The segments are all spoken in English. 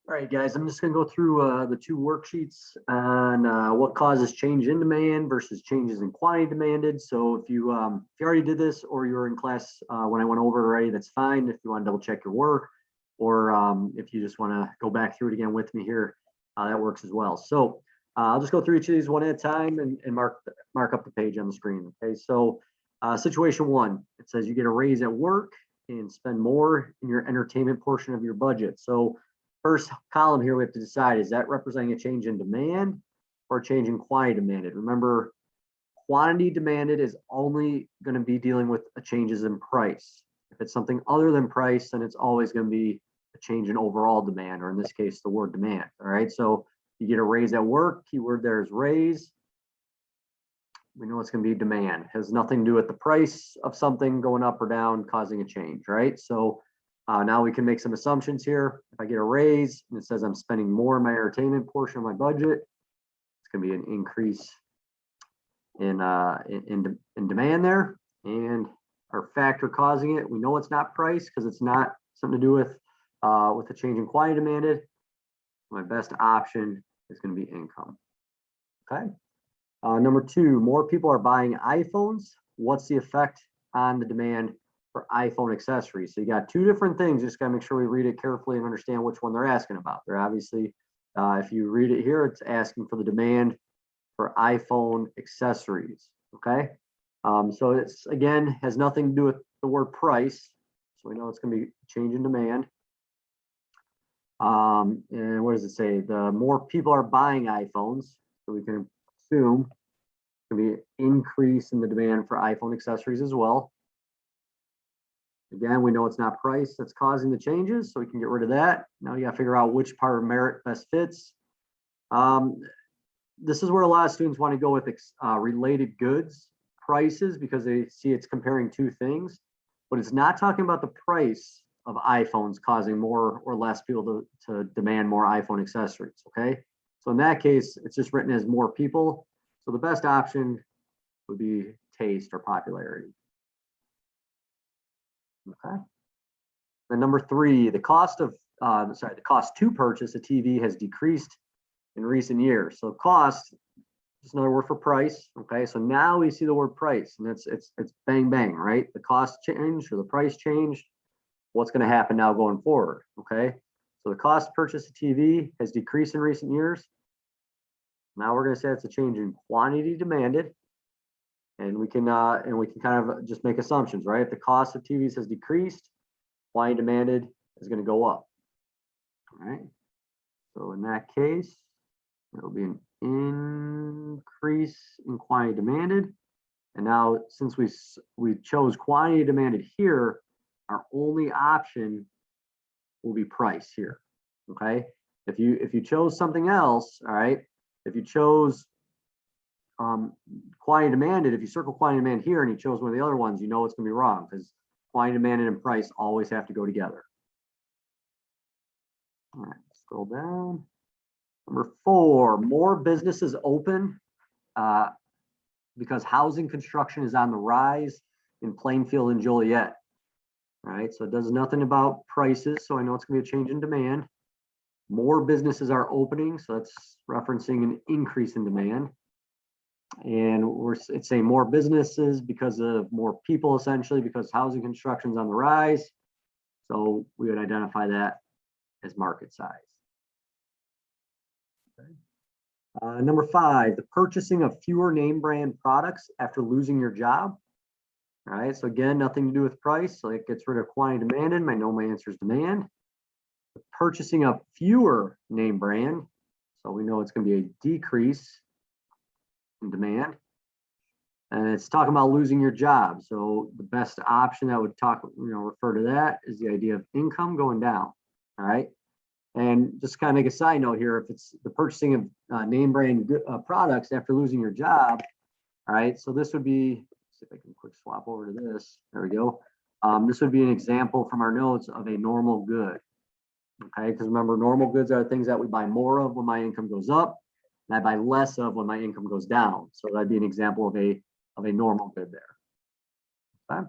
All right, guys, I'm just going to go through the two worksheets on what causes change in demand versus changes in quantity demanded. So if you already did this or you were in class when I went over it already, that's fine. If you want to double check your work, or if you just want to go back through it again with me here, that works as well. So I'll just go through each of these one at a time and mark up the page on the screen. Okay, so situation one, it says you get a raise at work and spend more in your entertainment portion of your budget. So first column here, we have to decide, is that representing a change in demand or a change in quantity demanded? Remember, quantity demanded is only going to be dealing with changes in price. If it's something other than price, then it's always going to be a change in overall demand, or in this case, the word demand. All right, so you get a raise at work, keyword there is raise. We know it's going to be demand. It has nothing to do with the price of something going up or down, causing a change, right? So now we can make some assumptions here. If I get a raise and it says I'm spending more in my entertainment portion of my budget, it's going to be an increase in demand there. And our factor causing it, we know it's not price because it's not something to do with the change in quantity demanded. My best option is going to be income. Okay. Number two, more people are buying iPhones. What's the effect on the demand for iPhone accessories? So you got two different things. Just got to make sure we read it carefully and understand which one they're asking about. They're obviously, if you read it here, it's asking for the demand for iPhone accessories. Okay. So it's, again, has nothing to do with the word price. So we know it's going to be a change in demand. And what does it say? The more people are buying iPhones, so we can assume it's going to be an increase in the demand for iPhone accessories as well. Again, we know it's not price that's causing the changes, so we can get rid of that. Now you got to figure out which part of merit best fits. This is where a lot of students want to go with related goods prices because they see it's comparing two things, but it's not talking about the price of iPhones causing more or less people to demand more iPhone accessories, okay? So in that case, it's just written as more people. So the best option would be taste or popularity. Okay. Then number three, the cost to purchase a TV has decreased in recent years. So cost, just another word for price. Okay, so now we see the word price, and it's bang bang, right? The cost changed or the price changed. What's going to happen now going forward? Okay, so the cost to purchase a TV has decreased in recent years. Now we're going to say it's a change in quantity demanded. And we can kind of just make assumptions, right? If the cost of TVs has decreased, quantity demanded is going to go up. All right. So in that case, it'll be an increase in quantity demanded. And now, since we chose quantity demanded here, our only option will be price here. Okay. If you chose something else, all right. If you chose quantity demanded, if you circle quantity demand here and you chose one of the other ones, you know it's going to be wrong because quantity demanded and price always have to go together. All right, scroll down. Number four, more businesses open because housing construction is on the rise in Plainfield and Joliet. All right, so it does nothing about prices, so I know it's going to be a change in demand. More businesses are opening, so that's referencing an increase in demand. And it's saying more businesses because of more people, essentially, because housing construction is on the rise. So we would identify that as market size. Okay. Number five, the purchasing of fewer name brand products after losing your job. All right, so again, nothing to do with price. So it gets rid of quantity demanded. I know my answer is demand. The purchasing of fewer name brand. So we know it's going to be a decrease in demand. And it's talking about losing your job. So the best option that would refer to that is the idea of income going down. All right. And just kind of make a side note here, if it's the purchasing of name brand products after losing your job. All right. So this would be, see if I can quick swap over to this. There we go. This would be an example from our notes of a normal good. Okay. Because remember, normal goods are things that we buy more of when my income goes up, and I buy less of when my income goes down. So that'd be an example of a normal good there. Okay.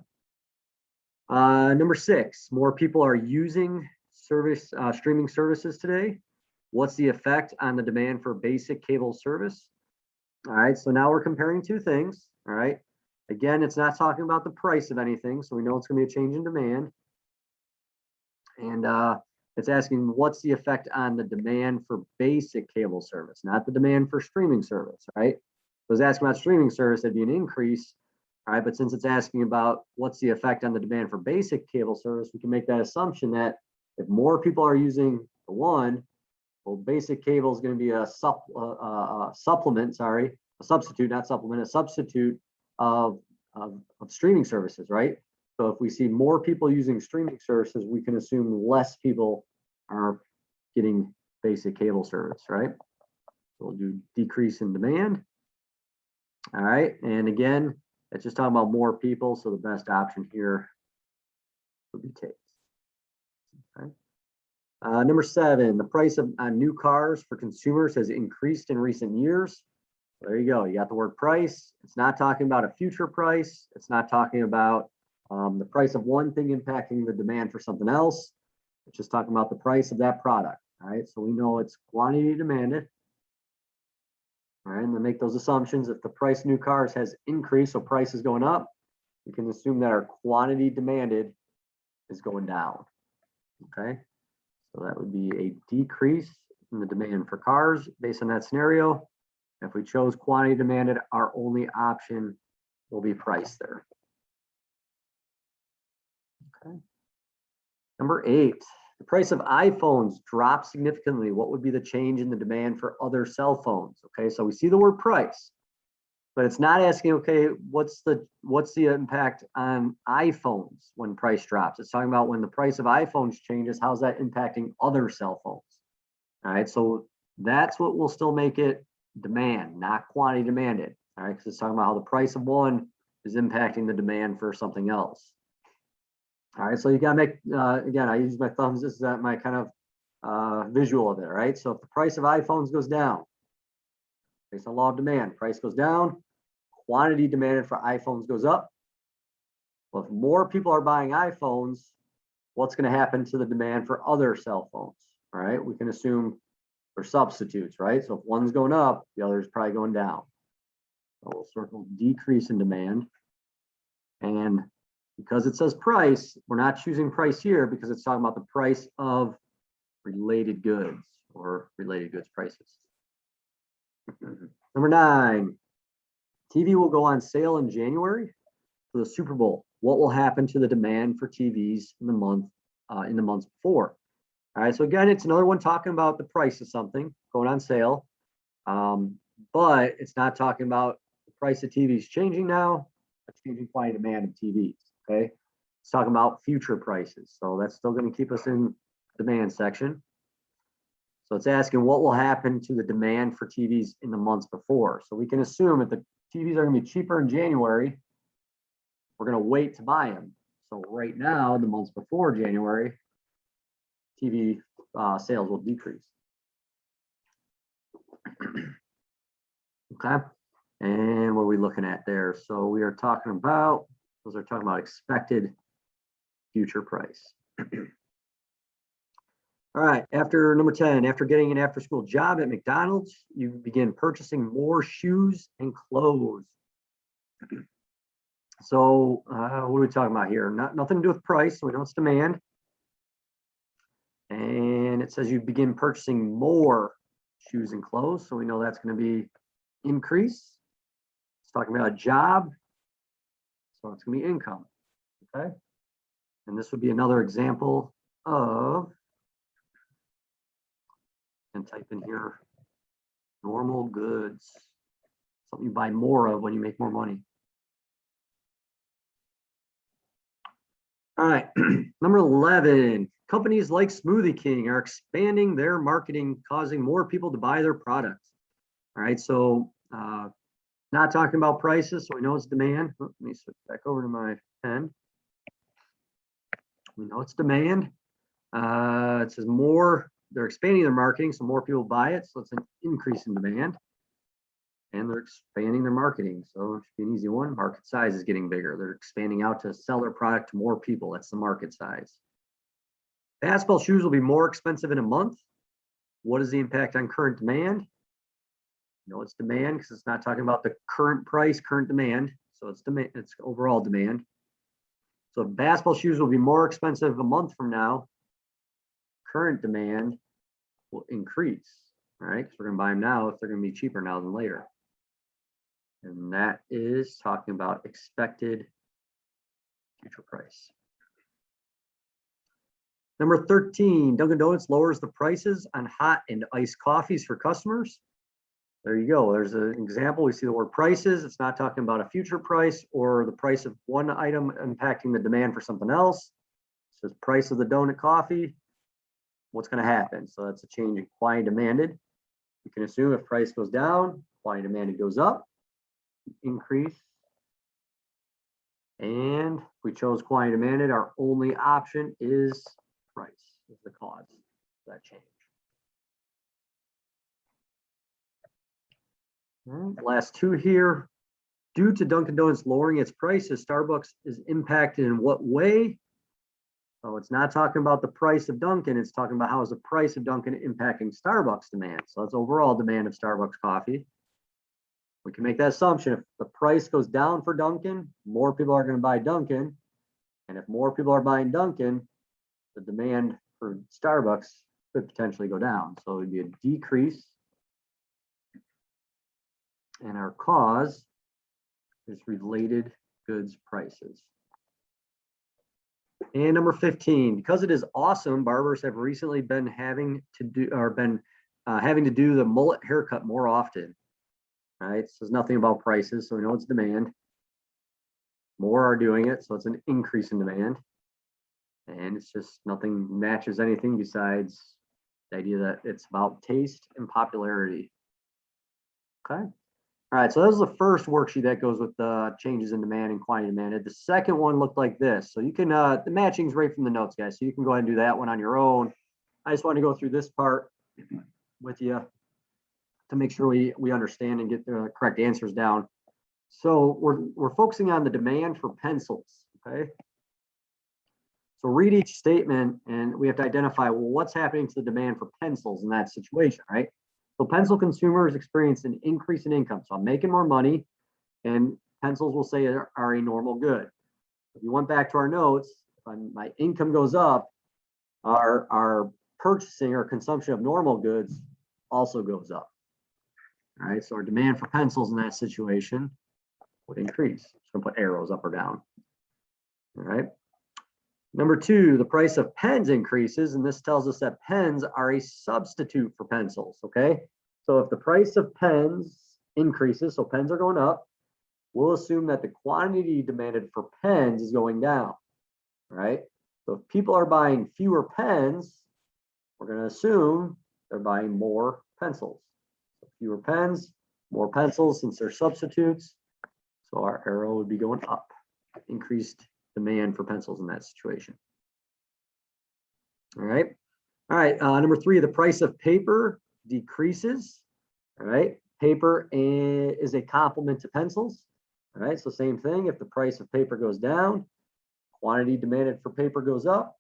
Number six, more people are using streaming services today. What's the effect on the demand for basic cable service? All right, so now we're comparing two things. All right, again, it's not talking about the price of anything, so we know it's going to be a change in demand. And it's asking what's the effect on the demand for basic cable service, not the demand for streaming service, right? If it was asking about streaming service, it'd be an increase, all right? But since it's asking about what's the effect on the demand for basic cable service, we can make that assumption that if more people are using the one, well, basic cable is going to be a supplement, sorry, a substitute, not supplement, a substitute of streaming services, right? So if we see more people using streaming services, we can assume less people are getting basic cable service, right? We'll do decrease in demand. All right, and again, it's just talking about more people, so the best option here would be takes. Okay. Number 7, the price of new cars for consumers has increased in recent years. There you go. You got the word price. It's not talking about a future price. It's not talking about the price of one thing impacting the demand for something else. It's just talking about the price of that product. All right. So we know it's quantity demanded. All right. And then make those assumptions. If the price of new cars has increased, so price is going up, we can assume that our quantity demanded is going down. Okay. So that would be a decrease in the demand for cars based on that scenario. If we chose quantity demanded, our only option will be price there. Okay. Number 8, the price of iPhones dropped significantly. What would be the change in the demand for other cell phones? Okay, so we see the word price, but it's not asking, okay, what's the impact on iPhones when price drops? It's talking about when the price of iPhones changes, how's that impacting other cell phones? All right, so that's what will still make it demand, not quantity demanded. All right, because it's talking about how the price of one is impacting the demand for something else. All right, so you gotta make, again, I use my thumbs, this is my kind of visual of it, right? So if the price of iPhones goes down, based on law of demand, price goes down, quantity demanded for iPhones goes up. Well, if more people are buying iPhones, what's gonna happen to the demand for other cell phones? All right, we can assume they're substitutes, right? So if one's going up, the other is probably going down. So we'll circle decrease in demand. And because it says price, we're not choosing price here because it's talking about the price of related goods or related goods prices. Number 9, TV will go on sale in January for the Super Bowl. What will happen to the demand for TVs in the months before? All right, so again, it's another one talking about the price of something going on sale, but it's not talking about the price of TVs changing now, it's changing quantity demand of TVs. Okay, it's talking about future prices, so that's still going to keep us in demand section. So it's asking what will happen to the demand for TVs in the months before. So we can assume if the TVs are going to be cheaper in January, we're going to wait to buy them. So right now, the months before January, TV sales will decrease. Okay, and what are we looking at there? So we are talking about, those are talking about expected future price. All right, after number 10, after getting an after-school job at McDonald's, you begin purchasing more shoes and clothes. So what are we talking about here? Nothing to do with price, so we know it's demand. And it says you begin purchasing more shoes and clothes, so we know that's going to be increase. It's talking about a job, so it's going to be income. Okay, and this would be another example of, and type in here, normal goods, something you buy more of when you make more money. All right, number 11, companies like Smoothie King are expanding their marketing, causing more people to buy their products. All right, so not talking about prices, so we know it's demand. Let me switch back over to my pen. We know it's demand. It says more, they're expanding their marketing, so more people buy it, so it's an increase in demand. And they're expanding their marketing, so it should be an easy one. Market size is getting bigger. They're expanding out to sell their product to more people. That's the market size. Basketball shoes will be more expensive in a month. What is the impact on current demand? It's demand because it's not talking about the current price, current demand. So it's demand, it's overall demand. So basketball shoes will be more expensive a month from now. Current demand will increase, right? Because we're going to buy them now if they're going to be cheaper now than later. And that is talking about expected future price. Number 13, Dunkin' Donuts lowers the prices on hot and iced coffees for customers. There you go. There's an example. We see the word prices. It's not talking about a future price or the price of one item impacting the demand for something else. It says price of the donut coffee. What's going to happen? So that's a change in quantity demanded. You can assume if price goes down, quantity demanded goes up, increase. And if we chose quantity demanded, our only option is price, is the cause of that change. Last two here. Due to Dunkin' Donuts lowering its prices, Starbucks is impacted in what way? So it's not talking about the price of Dunkin', it's talking about how is the price of Dunkin' impacting Starbucks demand. So that's overall demand of Starbucks coffee. We can make that assumption. If the price goes down for Dunkin', more people are going to buy Dunkin'. And if more people are buying Dunkin', the demand for Starbucks could potentially go down. So it would be a decrease. And our cause is related goods prices. And number 15, because it is awesome, barbers have recently been having to do the mullet haircut more often. Right? So there's nothing about prices, so we know it's demand. More are doing it, so it's an increase in demand. And it's just nothing matches anything besides the idea that it's about taste and popularity. Okay. All right, so that was the first worksheet that goes with the changes in demand and quantity demanded. The second one looked like this. So you can, the matching's right from the notes, guys. So you can go ahead and do that one on your own. I just want to go through this part with you to make sure we understand and get the correct answers down. So we're focusing on the demand for pencils, okay? So read each statement and we have to identify, well, what's happening to the demand for pencils in that situation, right? So pencil consumers experience an increase in income. So I'm making more money and pencils will say are a normal good. If you went back to our notes, if my income goes up, our purchasing or consumption of normal goods also goes up. All right, so our demand for pencils in that situation would increase. So I'm gonna put arrows up or down. All right. Number two, the price of pens increases, and this tells us that pens are a substitute for pencils, okay? So if the price of pens increases, so pens are going up, we'll assume that the quantity demanded for pens is going down, right? So if people are buying fewer pens, we're going to assume they're buying more pencils. So fewer pens, more pencils since they're substitutes. So our arrow would be going up, increased demand for pencils in that situation. All right. All right. Number three, the price of paper decreases. All right. Paper is a complement to pencils. All right. So same thing. If the price of paper goes down, quantity demanded for paper goes up.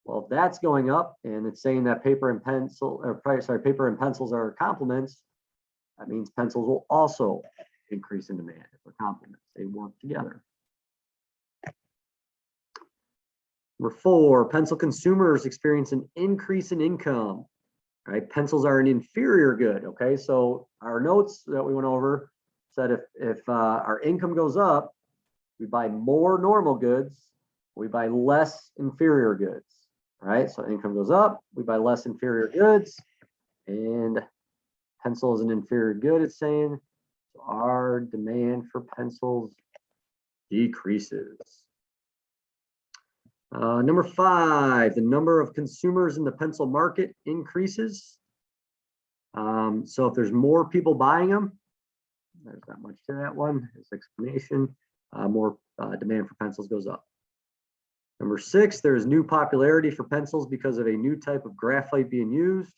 Well, if that's going up and it's saying that paper and pencils are complements, that means pencils will also increase in demand if they're complements. They work together. Number four, pencil consumers experience an increase in income. Right? Pencils are an inferior good. Okay, so our notes that we went over said if our income goes up, we buy more normal goods, we buy less inferior goods. Right? So income goes up, we buy less inferior goods, and pencil is an inferior good, it's saying. So our demand for pencils decreases. Number five, the number of consumers in the pencil market increases. So if there's more people buying them, there's not much to that one. This explanation, more demand for pencils goes up. Number six, there's new popularity for pencils because of a new type of graphite being used.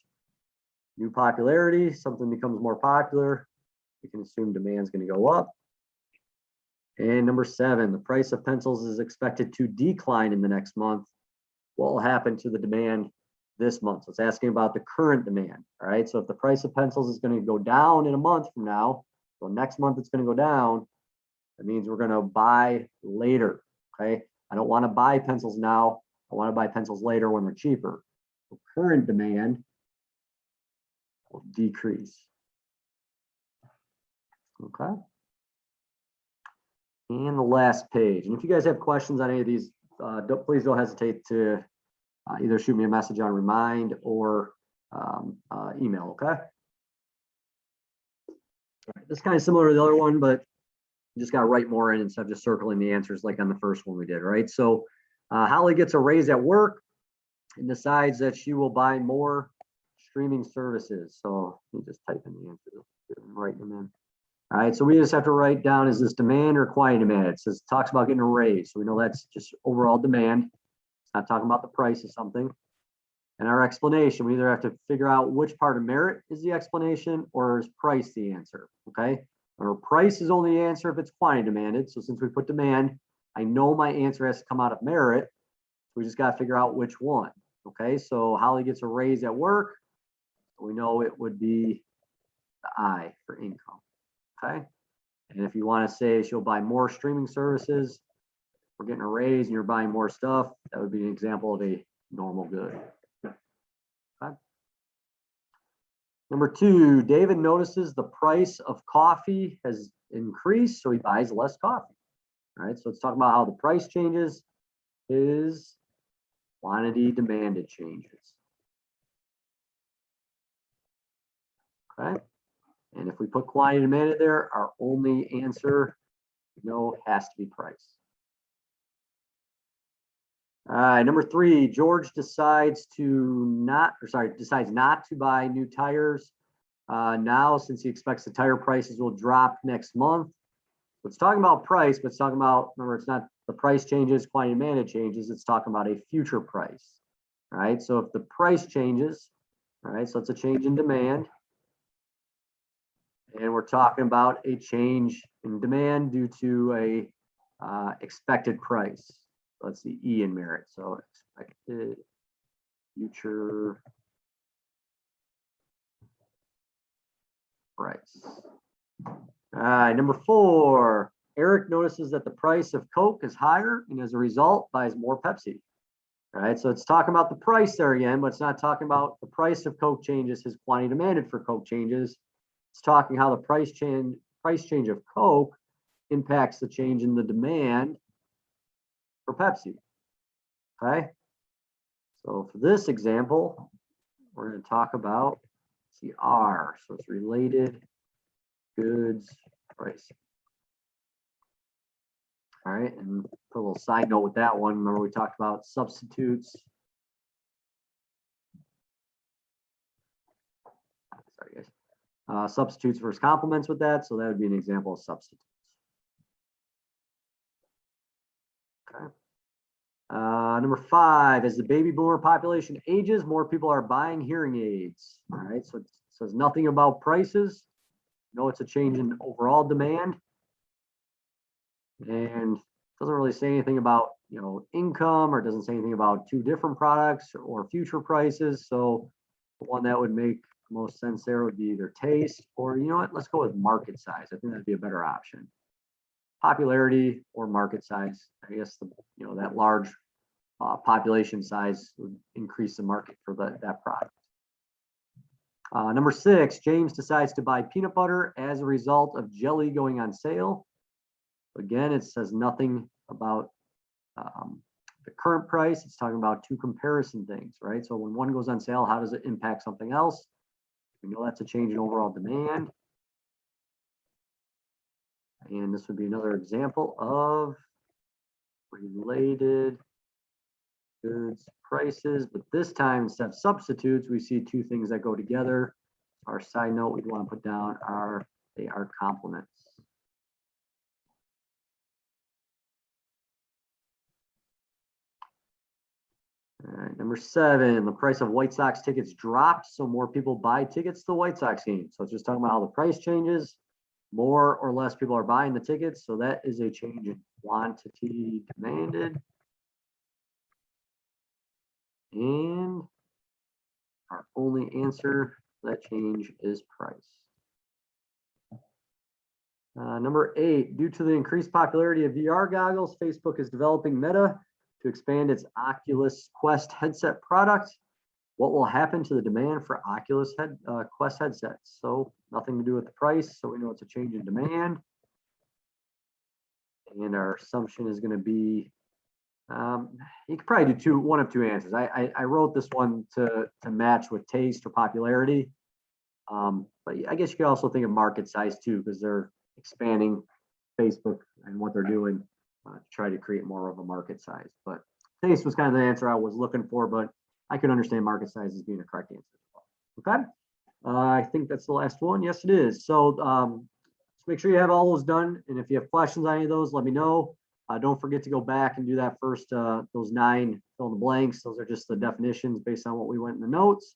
New popularity, something becomes more popular. We can assume demand's going to go up. And number seven, the price of pencils is expected to decline in the next month. what will happen to the demand this month. So it's asking about the current demand. All right. So if the price of pencils is going to go down in a month from now, so next month it's going to go down, that means we're going to buy later. Okay. I don't want to buy pencils now. I want to buy pencils later when they're cheaper. So current demand will decrease. Okay. And the last page. And if you guys have questions on any of these, please don't hesitate to either shoot me a message on Remind or email. Okay. Right. This is kind of similar to the other one, but you just got to write more in instead of just circling the answers like on the first one we did, right? So Holly gets a raise at work and decides that she will buy more streaming services. So let me just type in the answers and write them in. All right, so we just have to write down, is this demand or quantity demand? It says, talks about getting a raise. So we know that's just overall demand. It's not talking about the price of something. And our explanation, we either have to figure out which part of merit is the explanation or is price the answer, okay? Or price is only the answer if it's quantity demanded. So since we put demand, I know my answer has to come out of merit. We just got to figure out which one, okay? So Holly gets a raise at work. We know it would be the I for income. Okay. And if you want to say she'll buy more streaming services, we're getting a raise and you're buying more stuff, that would be an example of a normal good. Okay. Number 2, David notices the price of coffee has increased, so he buys less coffee. All right. So let's talk about how the price changes. His quantity demanded changes. Okay. And if we put quantity demanded there, our only answer, has to be price. All right, number 3, George decides not to buy new tires now since he expects the tire prices will drop next month. So it's talking about price, but it's talking about, remember, it's not the price changes, quantity demanded changes, it's talking about a future price. All right, so if the price changes, all right, so it's a change in demand. And we're talking about a change in demand due to a expected price. Let's see, E in merit. So expected future price. All right, number 4, Eric notices that the price of Coke is higher and as a result buys more Pepsi. All right, so it's talking about the price there again, but it's not talking about the price of Coke changes, his quantity demanded for Coke changes. It's talking how the price change of Coke impacts the change in the demand for Pepsi. Okay. So for this example, we're going to talk about R. So it's related goods pricing. All right. And put a little side note with that one. Remember we talked about substitutes. Sorry, guys. Substitutes versus complements with that. So that would be an example of substitutes. Okay. Number 5, as the baby boomer population ages, more people are buying hearing aids. All right. So it says nothing about prices. No, it's a change in overall demand. And doesn't really say anything about, income, or doesn't say anything about 2 different products or future prices. So the one that would make most sense there would be either taste or, let's go with market size. I think that'd be a better option. Popularity or market size. I guess that large population size would increase the market for that product. Number 6, James decides to buy peanut butter as a result of jelly going on sale. Again, it says nothing about the current price. It's talking about 2 comparison things, right? So when one goes on sale, how does it impact something else? We know that's a change in overall demand. And this would be another example of related goods prices, but this time instead of substitutes, we see 2 things that go together. Our side note we'd want to put down they are complements. All right, number 7, the price of White Sox tickets dropped, so more people buy tickets to the White Sox game. So it's just talking about how the price changes. More or less people are buying the tickets, so that is a change in quantity demanded. And our only answer to that change is price. Number 8, due to the increased popularity of VR goggles, Facebook is developing Meta to expand its Oculus Quest headset product. What will happen to the demand for Oculus Quest headsets? So nothing to do with the price, so we know it's a change in demand. And our assumption is going to be, you could probably do one of two answers. I wrote this one to match with taste or popularity. But I guess you could also think of market size too, because they're expanding Facebook and what they're doing to try to create more of a market size. But taste was kind of the answer I was looking for, but I can understand market size as being a correct answer as well. Okay. I think that's the last one. Yes, it is. So make sure you have all those done. And if you have questions on any of those, let me know. Don't forget to go back and do that first, those 9 fill in the blanks. Those are just the definitions based on what we went in the notes.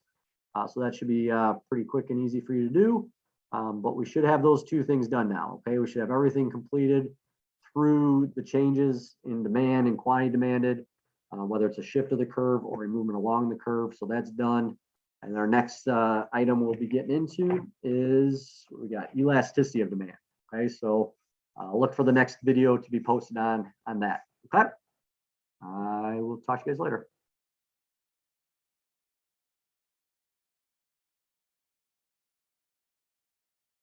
So that should be pretty quick and easy for you to do. But we should have those 2 things done now. Okay, we should have everything completed through the changes in demand and quantity demanded, whether it's a shift of the curve or a movement along the curve. So that's done. And our next item we'll be getting into is we got elasticity of demand. Okay, so look for the next video to be posted on that. Okay, I will talk to you guys later.